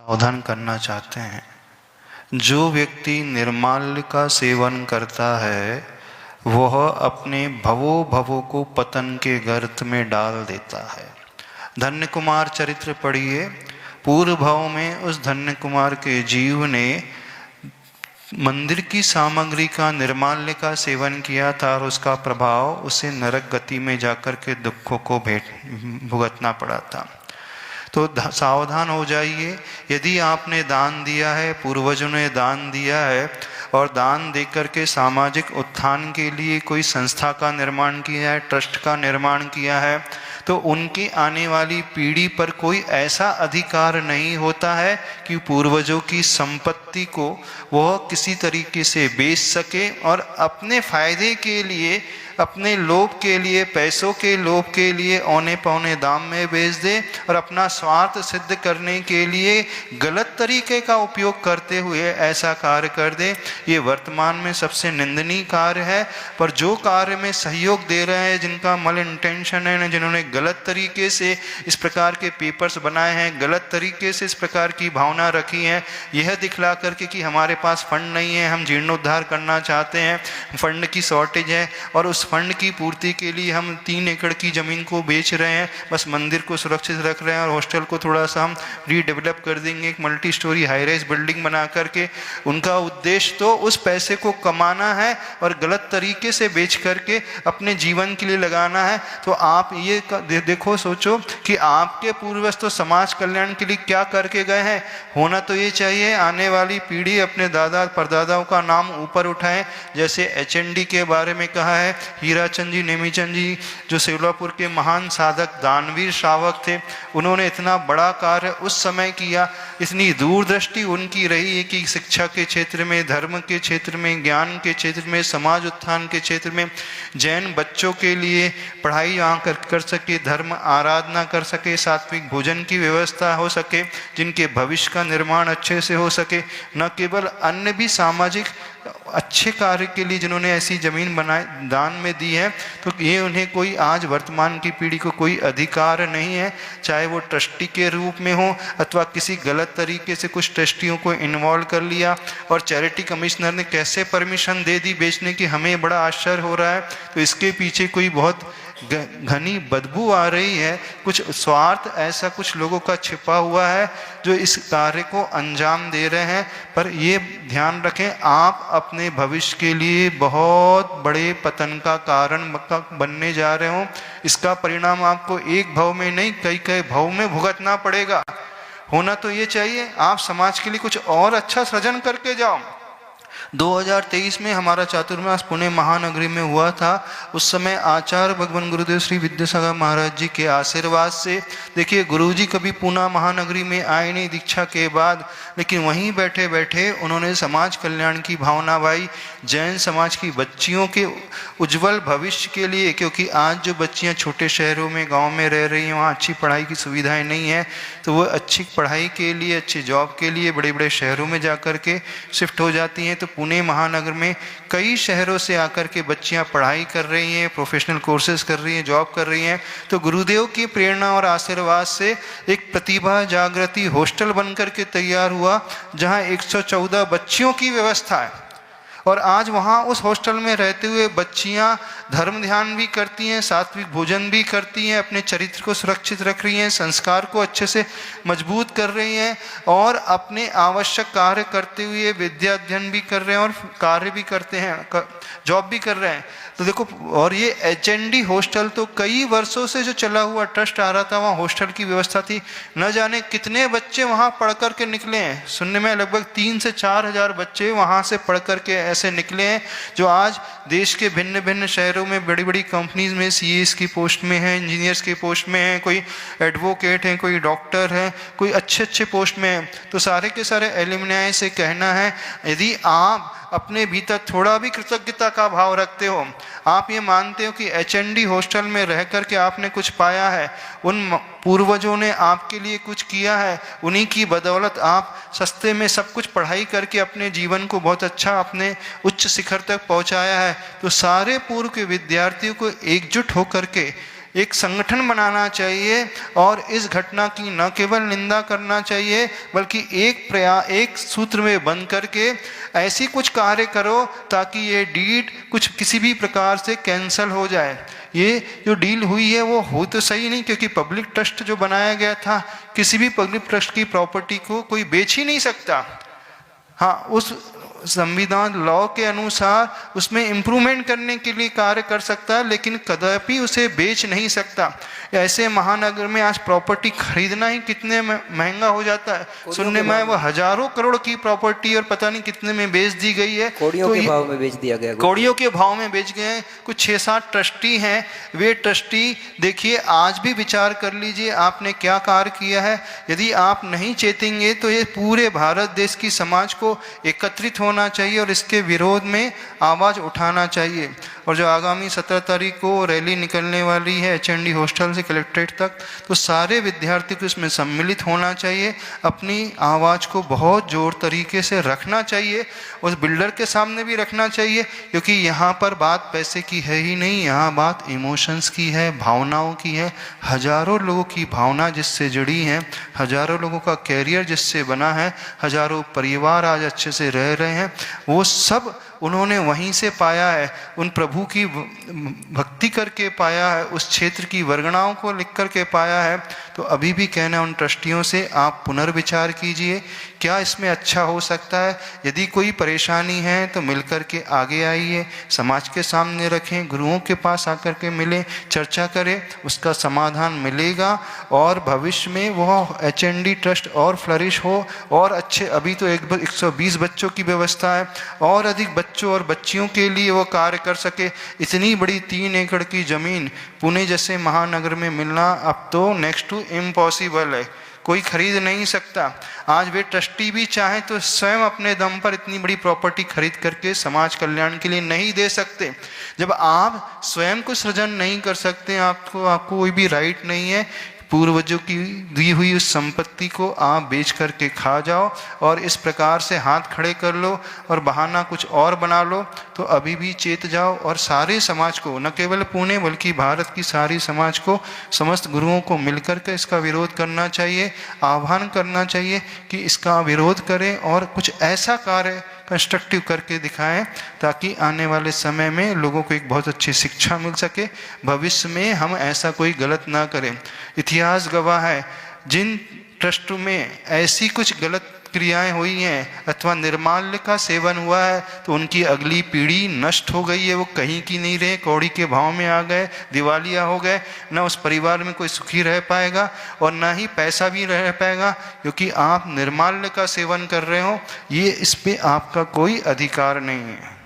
सावधान करना चाहते हैं। जो व्यक्ति निर्माल्य का सेवन करता है वह अपने भवों को पतन के गर्त में डाल देता है। धन्य कुमार चरित्र पढ़िए। पूर्व भाव में उस धन्य कुमार के जीव ने मंदिर की सामग्री का निर्माल्य का सेवन किया था और उसका प्रभाव उसे नरक गति में जाकर के दुखों को भुगतना पड़ा था। तो सावधान हो जाइए। यदि आपने दान दिया है, पूर्वजों ने दान दिया है और दान देकर के सामाजिक उत्थान के लिए कोई संस्था का निर्माण किया है, ट्रस्ट का निर्माण किया है, तो उनकी आने वाली पीढ़ी पर कोई ऐसा अधिकार नहीं होता है कि पूर्वजों की संपत्ति को वह किसी तरीके से बेच सके और अपने फायदे के लिए, अपने लोभ के लिए, पैसों के लोभ के लिए औने पौने दाम में बेच दे और अपना स्वार्थ सिद्ध करने के लिए गलत तरीके का उपयोग करते हुए ऐसा कार्य कर दे। ये वर्तमान में सबसे निंदनीय कार्य है। पर जो कार्य में सहयोग दे रहे हैं, जिनका मल इंटेंशन है, जिन्होंने गलत तरीके से इस प्रकार के पेपर्स बनाए हैं, गलत तरीके से इस प्रकार की भावना रखी है, यह दिखला करके कि हमारे पास फंड नहीं है, हम जीर्णोद्धार करना चाहते हैं, फंड की शॉर्टेज है और उस फंड की पूर्ति के लिए हम 3 एकड़ की जमीन को बेच रहे हैं, बस मंदिर को सुरक्षित रख रहे हैं और हॉस्टल को थोड़ा सा हम रीडेवलप कर देंगे, एक multi storey high rise building बना करके। उनका उद्देश्य तो उस पैसे को कमाना है और गलत तरीके से बेच करके अपने जीवन के लिए लगाना है। तो आप ये देखो, सोचो कि आपके पूर्वज तो समाज कल्याण के लिए क्या करके गए हैं। होना तो ये चाहिए आने वाली पीढ़ी अपने दादा परदादाओं का नाम ऊपर उठाए। जैसे HND के बारे में कहा है, हीराचंद जी, नेमीचंद जी जो सेवलापुर के महान साधक दानवीर श्रावक थे, उन्होंने इतना बड़ा कार्य उस समय किया, इतनी दूरदृष्टि उनकी रही है कि शिक्षा के क्षेत्र में, धर्म के क्षेत्र में, ज्ञान के क्षेत्र में, समाज उत्थान के क्षेत्र में जैन बच्चों के लिए पढ़ाई यहाँ कर सके, धर्म आराधना कर सके, सात्विक भोजन की व्यवस्था हो सके, जिनके भविष्य का निर्माण अच्छे से हो सके। न केवल अन्य भी सामाजिक अच्छे कार्य के लिए जिन्होंने ऐसी जमीन बनाए दान में दी है, तो ये उन्हें कोई आज वर्तमान की पीढ़ी को कोई अधिकार नहीं है, चाहे वो ट्रस्टी के रूप में हो अथवा किसी गलत तरीके से कुछ ट्रस्टियों को इन्वॉल्व कर लिया और चैरिटी कमिश्नर ने कैसे परमिशन दे दी बेचने की, हमें बड़ा आश्चर्य हो रहा है। तो इसके पीछे कोई बहुत घनी बदबू आ रही है, कुछ स्वार्थ ऐसा कुछ लोगों का छिपा हुआ है जो इस कार्य को अंजाम दे रहे हैं। पर ये ध्यान रखें, आप अपने भविष्य के लिए बहुत बड़े पतन का कारण बनने जा रहे हो। इसका परिणाम आपको एक भव में नहीं, कई कई भव में भुगतना पड़ेगा। होना तो ये चाहिए आप समाज के लिए कुछ और अच्छा सृजन करके जाओ। 2023 में हमारा चातुर्मास पुणे महानगरी में हुआ था। उस समय आचार्य भगवान गुरुदेव श्री विद्यासागर महाराज जी के आशीर्वाद से, देखिए गुरुजी कभी पुणे महानगरी में आए नहीं दीक्षा के बाद, लेकिन वहीं बैठे बैठे उन्होंने समाज कल्याण की भावना भाई, जैन समाज की बच्चियों के उज्जवल भविष्य के लिए, क्योंकि आज जो बच्चियां छोटे शहरों में, गाँव में रह रही हैं, वहाँ अच्छी पढ़ाई की सुविधाएँ नहीं है, तो वो अच्छी पढ़ाई के लिए, अच्छी जॉब के लिए बड़े बड़े शहरों में जा कर के शिफ्ट हो जाती हैं। तो पुणे महानगर में कई शहरों से आकर के बच्चियां पढ़ाई कर रही हैं, प्रोफेशनल कोर्सेज कर रही हैं, जॉब कर रही हैं। तो गुरुदेव की प्रेरणा और आशीर्वाद से एक प्रतिभा जागृति हॉस्टल बनकर के तैयार हुआ, जहां 114 बच्चियों की व्यवस्था है। और आज वहाँ उस हॉस्टल में रहते हुए बच्चियाँ धर्म ध्यान भी करती हैं, सात्विक भोजन भी करती हैं, अपने चरित्र को सुरक्षित रख रही हैं, संस्कार को अच्छे से मजबूत कर रही हैं और अपने आवश्यक कार्य करते हुए विद्या अध्ययन भी कर रहे हैं और कार्य भी करते हैं, जॉब भी कर रहे हैं। तो देखो, और ये HND हॉस्टल तो कई वर्षों से जो चला हुआ ट्रस्ट आ रहा था, वहाँ हॉस्टल की व्यवस्था थी। न जाने कितने बच्चे वहाँ पढ़ कर के निकले हैं। सुनने में लगभग 3 से 4 हजार बच्चे वहाँ से पढ़ कर के ऐसे निकले हैं जो आज देश के भिन्न भिन्न शहरों में बड़ी बड़ी कंपनीज में CAs की पोस्ट में हैं, इंजीनियर्स की पोस्ट में हैं, कोई एडवोकेट हैं, कोई डॉक्टर है, कोई अच्छे अच्छे पोस्ट में हैं। तो सारे के सारे एलुमनाई से कहना है, यदि आप अपने भीतर थोड़ा भी कृतज्ञता का भाव रखते हो, आप ये मानते हो कि HND हॉस्टल में रह कर के आपने कुछ पाया है, उन पूर्वजों ने आपके लिए कुछ किया है, उन्हीं की बदौलत आप सस्ते में सब कुछ पढ़ाई करके अपने जीवन को बहुत अच्छा अपने उच्च शिखर तक पहुंचाया है, तो सारे पूर्व के विद्यार्थियों को एकजुट होकर के एक संगठन बनाना चाहिए और इस घटना की न केवल निंदा करना चाहिए बल्कि एक सूत्र में बंध करके ऐसी कुछ कार्य करो ताकि ये डीड कुछ किसी भी प्रकार से कैंसल हो जाए। ये जो डील हुई है वो हो तो सही नहीं, क्योंकि पब्लिक ट्रस्ट जो बनाया गया था, किसी भी पब्लिक ट्रस्ट की प्रॉपर्टी को कोई बेच ही नहीं सकता। हाँ, उस संविधान लॉ के अनुसार उसमें इम्प्रूवमेंट करने के लिए कार्य कर सकता है, लेकिन कदापि उसे बेच नहीं सकता। ऐसे महानगर में आज प्रॉपर्टी खरीदना ही कितने महंगा हो जाता है। सुनने में वो हजारों करोड़ की प्रॉपर्टी और पता नहीं कितने में बेच दी गई है, कौड़ियों के भाव में बेच दिया गया, कौड़ियों के भाव में बेच गए हैं। कुछ 6-7 ट्रस्टी हैं, वे ट्रस्टी देखिए आज भी विचार कर लीजिए आपने क्या कार्य किया है। यदि आप नहीं चेतेंगे तो ये पूरे भारत देश की समाज को एकत्रित होना चाहिए और इसके विरोध में आवाज़ उठाना चाहिए। और जो आगामी 17 तारीख को रैली निकलने वाली है HND हॉस्टल से कलेक्ट्रेट तक, तो सारे विद्यार्थी को इसमें सम्मिलित होना चाहिए, अपनी आवाज़ को बहुत जोर तरीके से रखना चाहिए, उस बिल्डर के सामने भी रखना चाहिए, क्योंकि यहाँ पर बात पैसे की है ही नहीं, यहाँ बात इमोशंस की है, भावनाओं की है। हजारों लोगों की भावना जिससे जुड़ी हैं, हजारों लोगों का कैरियर जिससे बना है, हजारों परिवार आज अच्छे से रह रहे हैं, वो सब उन्होंने वहीं से पाया है, उन प्रभु की भक्ति करके पाया है, उस क्षेत्र की वर्गणाओं को लिख करके पाया है। तो अभी भी कहना उन ट्रस्टियों से, आप पुनर्विचार कीजिए क्या इसमें अच्छा हो सकता है। यदि कोई परेशानी है तो मिलकर के आगे आइए, समाज के सामने रखें, गुरुओं के पास आकर के मिलें, चर्चा करें, उसका समाधान मिलेगा और भविष्य में वह HND ट्रस्ट और फ्लरिश हो और अच्छे। अभी तो 120 बच्चों की व्यवस्था है, और अधिक बच्चों और बच्चियों के लिए वो कार्य कर सके। इतनी बड़ी 3 एकड़ की ज़मीन पुणे जैसे महानगर में मिलना अब तो नेक्स्ट टू इम्पॉसिबल है, कोई खरीद नहीं सकता। आज वे ट्रस्टी भी चाहें तो स्वयं अपने दम पर इतनी बड़ी प्रॉपर्टी खरीद करके समाज कल्याण के लिए नहीं दे सकते। जब आप स्वयं को सृजन नहीं कर सकते, आपको कोई भी राइट नहीं है पूर्वजों की दी हुई उस संपत्ति को आप बेच करके खा जाओ और इस प्रकार से हाथ खड़े कर लो और बहाना कुछ और बना लो, तो अभी भी चेत जाओ और सारे समाज को, न केवल पुणे बल्कि भारत की सारी समाज को, समस्त गुरुओं को मिलकर के इसका विरोध करना चाहिए, आह्वान करना चाहिए कि इसका विरोध करें और कुछ ऐसा कार्य कंस्ट्रक्टिव करके दिखाएं ताकि आने वाले समय में लोगों को एक बहुत अच्छी शिक्षा मिल सके, भविष्य में हम ऐसा कोई गलत ना करें। इतिहास गवाह है, जिन ट्रस्ट में ऐसी कुछ गलत क्रियाएं हुई हैं अथवा निर्माल्य का सेवन हुआ है तो उनकी अगली पीढ़ी नष्ट हो गई है, वो कहीं की नहीं रहे, कौड़ी के भाव में आ गए, दिवालिया हो गए, न उस परिवार में कोई सुखी रह पाएगा और ना ही पैसा भी रह पाएगा, क्योंकि आप निर्माल्य का सेवन कर रहे हो, ये इस पे आपका कोई अधिकार नहीं है।